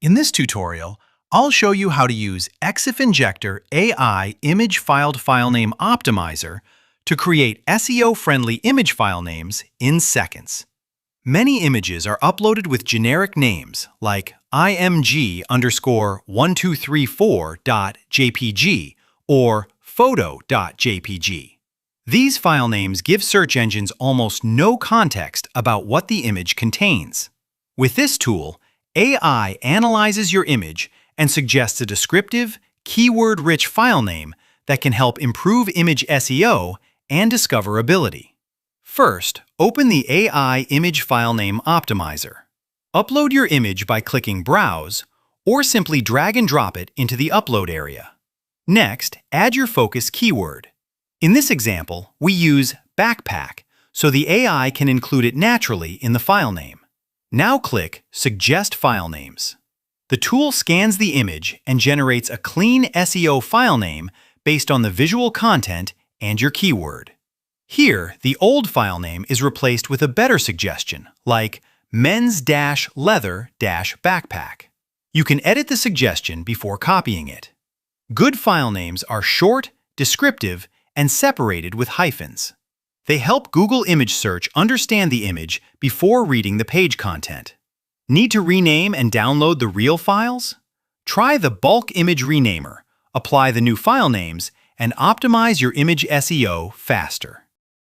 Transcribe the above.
In this tutorial, I'll show you how to use EXIF Injector AI Image Filed Filename Optimizer to create SEO-friendly image file names in seconds. Many images are uploaded with generic names like img_1234.jpg or photo.jpg. These file names give search engines almost no context about what the image contains. With this tool, AI analyzes your image and suggests a descriptive, keyword-rich file name that can help improve image SEO and discoverability. First, open the AI Image Filename Optimizer. Upload your image by clicking Browse, or simply drag and drop it into the upload area. Next, add your focus keyword. In this example, we use backpack, so the AI can include it naturally in the file name. Now click Suggest File Names. The tool scans the image and generates a clean SEO file name based on the visual content and your keyword. Here, the old file name is replaced with a better suggestion, like men's-leather-backpack. You can edit the suggestion before copying it. Good file names are short, descriptive, and separated with hyphens. They help Google image search understand the image before reading the page content. Need to rename and download the real files? Try the Bulk Image Renamer, apply the new file names, and optimize your image SEO faster.